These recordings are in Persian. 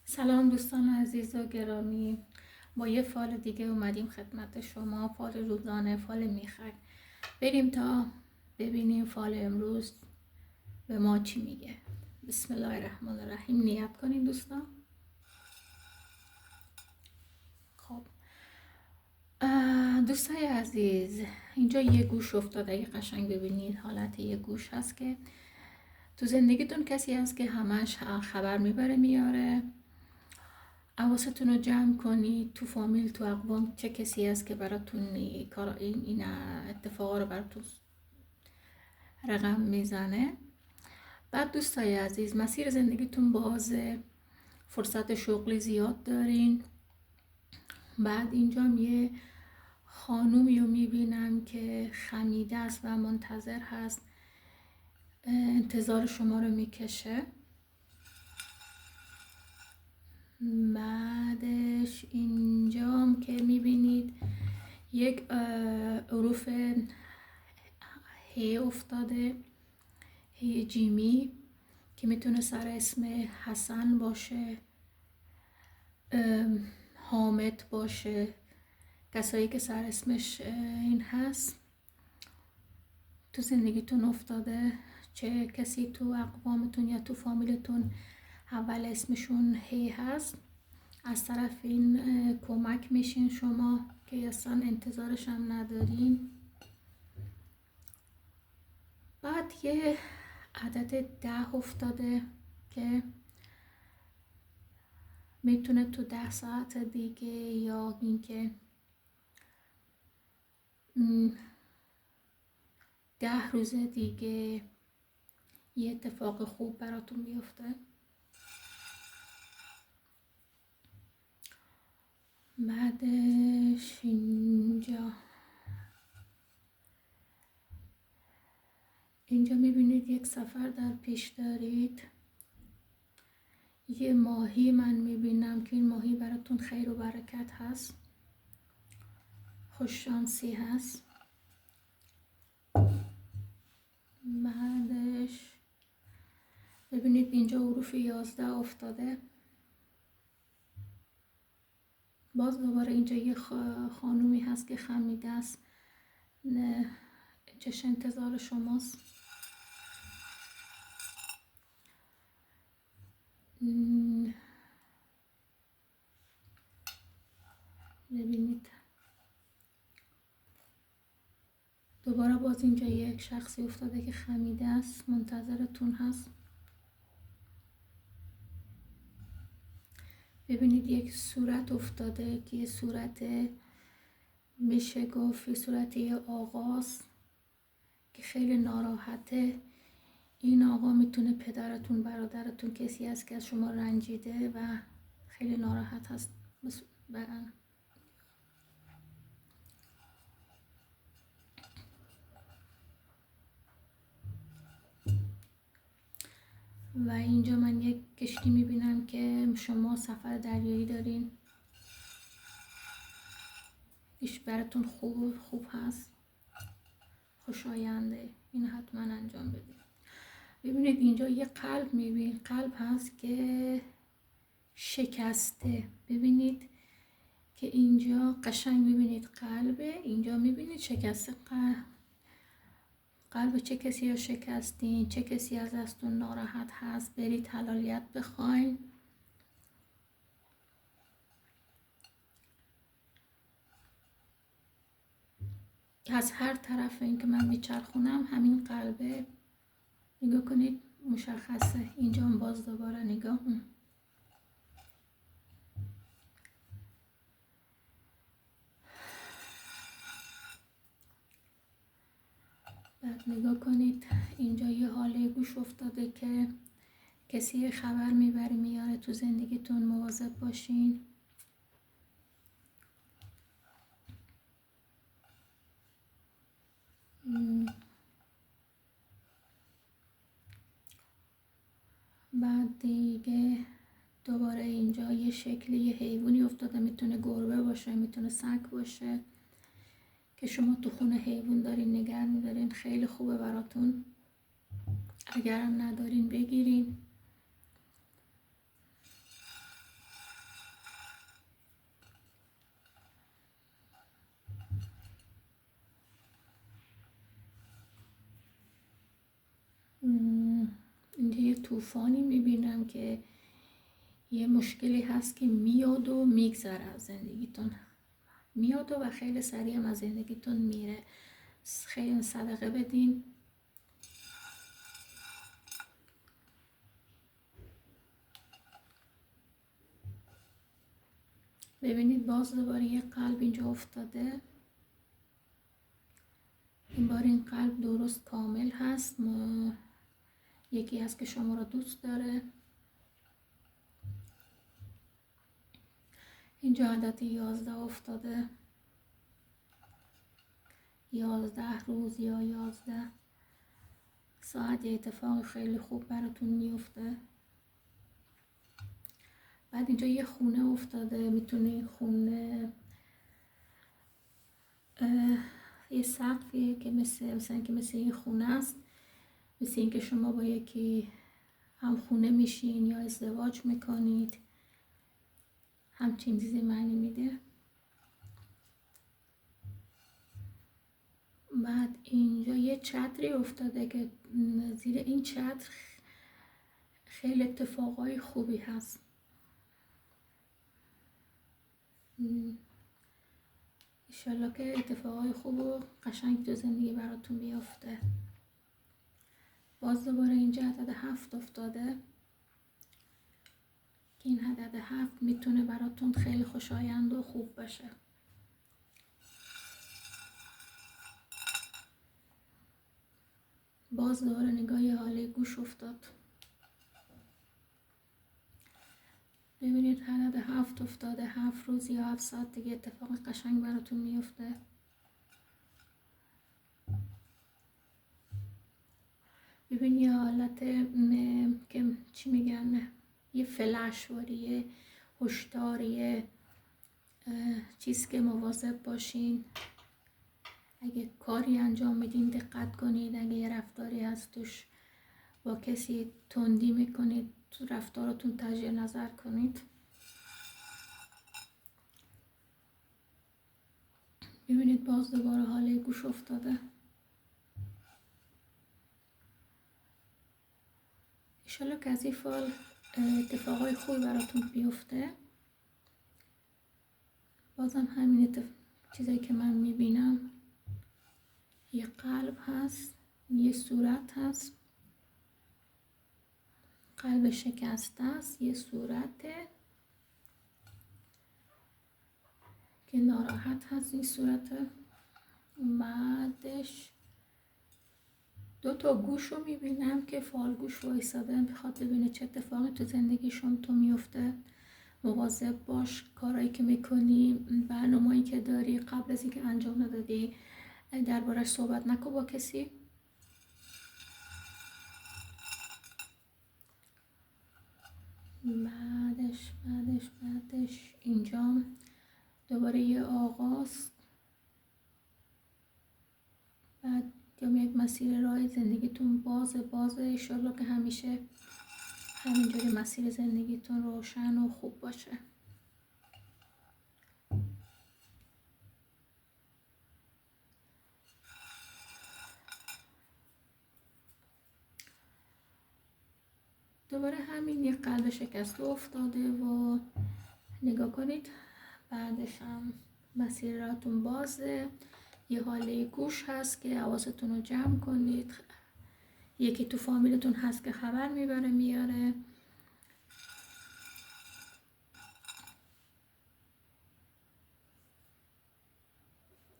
سلام دوستان عزیز و گرامی، با یه فال دیگه اومدیم خدمت شما. فال روزانه، فال میخک. بریم تا ببینیم فال امروز به ما چی میگه. بسم الله الرحمن الرحیم. نیت کنین دوستان. خب دوستای عزیز، اینجا یه گوش افتاده. اگه قشنگ ببینید حالت یه گوش هست که تو زندگیتون کسی هست که همش خبر میبره میاره. حواستون رو جمع کنید تو فامیل، تو اقوام چه کسی هست که براتون این اتفاقا رو براتون رقم میزنه. بعد دوستای عزیز، مسیر زندگیتون بازه، فرصت شغلی زیاد دارین. بعد اینجا یه خانومی رو میبینم که خمیده است و منتظر هست، انتظار شما رو میکشه. بعدش اینجام که میبینید یک حروف هی افتاده، هی جیمی، که میتونه سر اسم حسن باشه، حامد باشه، کسایی که سر اسمش این هست تو زندگیتون افتاده. چه کسی تو اقوامتون یا تو فامیلتون اول اسمشون هی هست، از طرف این کمک میشین شما که اصلا انتظارش هم ندارین. بعد یه عدد 10 افتاده که میتونه تو 10 ساعت دیگه یا اینکه 10 روز دیگه یه اتفاق خوب براتون بیفته. بعدش اینجا میبینید یک سفر در پیش دارید. یه ماهی من میبینم که این ماهی براتون خیر و برکت هست، خوششانسی هست. بعدش ببینید اینجا حروف 11 افتاده. باز دوباره اینجا یه خانومی هست که خمیده است، چش انتظار شماست. ببینید دوباره باز اینجا یک شخصی افتاده که خمیده است، منتظرتون هست. ببینید یک صورت افتاده که یه صورت میشه گفت صورت یه آقاست که خیلی ناراحته. این آقا میتونه پدرتون، برادرتون، کسی هست که از شما رنجیده و خیلی ناراحت هست. و اینجا من یک کشتی میبینم که شما سفر دریایی دارین، ایش براتون خوب هست، خوشاینده. این حتما انجام بدید. ببینید اینجا یه قلب میبینید، قلب هست که شکسته. ببینید که اینجا قشنگ ببینید قلبه، اینجا میبینید شکسته. قلب چه کسی رو شکستین، چه کسی از دستون ناراحت هست، برید حلالیت بخواین. از هر طرف این که من میچرخونم همین قلبه، نگاه کنید مشخصه. اینجا هم باز دوباره نگاه بعد نگاه کنید اینجا یه حاله گوش افتاده که کسی خبر میبره میاره تو زندگیتون، مواظب باشین. بعد دیگه دوباره اینجا یه شکلی یه حیوانی افتاده، میتونه گربه باشه، میتونه سگ باشه، که شما تو خونه حیوان دارین نگه میدارین. خیلی خوبه براتون. اگرم ندارین بگیرین. اینجا یه طوفانی میبینم که یه مشکلی هست که میاد و میگذره از زندگیتون، میاد و خیلی سریع هم از زندگیتون میره. خیلی صدقه بدین. ببینید باز دوباره یه قلب اینجا افتاده. این بار این قلب درست کامل هست، یکی هست که شما را دوست داره. اینجا عدد 11 افتاده، 11 روز یا 11 ساعت اتفاق خیلی خوب براتون میفته. بعد اینجا یه خونه افتاده، میتونه این خونه یه سقفیه که مثل این خونه است، مثل این که شما با یکی هم خونه میشین یا ازدواج میکنید، همچین چیزی معنی میده. بعد اینجا یه چتری افتاده که زیر این چتر خیلی اتفاقای خوبی هست. انشالله که اتفاقای خوب و قشنگ تو زندگی براتون بیافته. باز دوباره اینجا عدد 7 افتاده که این عدد 7 میتونه براتون خیلی خوشایند و خوب باشه. باز دوباره نگاه حاله گوش افتاد. ببینید عدد 7 افتاده، 7 روز یا 7 ساعت دیگه اتفاق قشنگ براتون میفته. ببین یه حالت که چی میگن، یه فلشواریه، هشداریه، چیز که مواظب باشین. اگه کاری انجام میدین دقت کنید، اگه یه رفتاری هست توش با کسی تندی میکنید، تو رفتاراتون تجدید نظر کنید. ببینید باز دوباره حاله گوش افتاده. انشالله که از این فال اتفاقای خوبی براتون بیفته. بازم همین چیزایی که من میبینم، یه قلب هست، یه صورت هست، قلب شکسته است، یه صورته که ناراحت هست این صورته. بعدش 2 تا گوش رو میبینم که فالگوش وایساده، میخواد ببینه چه اتفاقی تو زندگیشون تو میفته. مواظب باش، کارایی که میکنی، برنامه‌ای که داری قبل از اینکه انجام ندادی دربارش صحبت نکن با کسی. بعدش اینجا دوباره یه آغاز. بعد یک مسیر راه زندگیتون بازه انشالله که همیشه همینجوری مسیر زندگیتون روشن و خوب باشه. دوباره همین یه قلب شکسته افتاده و نگاه کنید. بعدش هم مسیر راهتون بازه، یه حاله گوش هست که حواستون رو جمع کنید. یکی تو فامیلتون هست که خبر میبره میاره.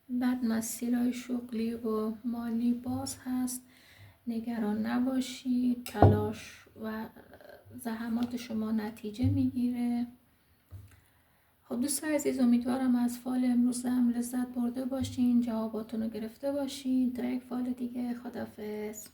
بعد مسیرهای شغلی و مالی باز هست، نگران نباشید، تلاش و زحمات شما نتیجه میگیره. خب دوستان عزیز، امیدوارم از فال امروز هم لذت برده باشین، جواباتون رو گرفته باشین. تا یک فال دیگه، خداحافظ.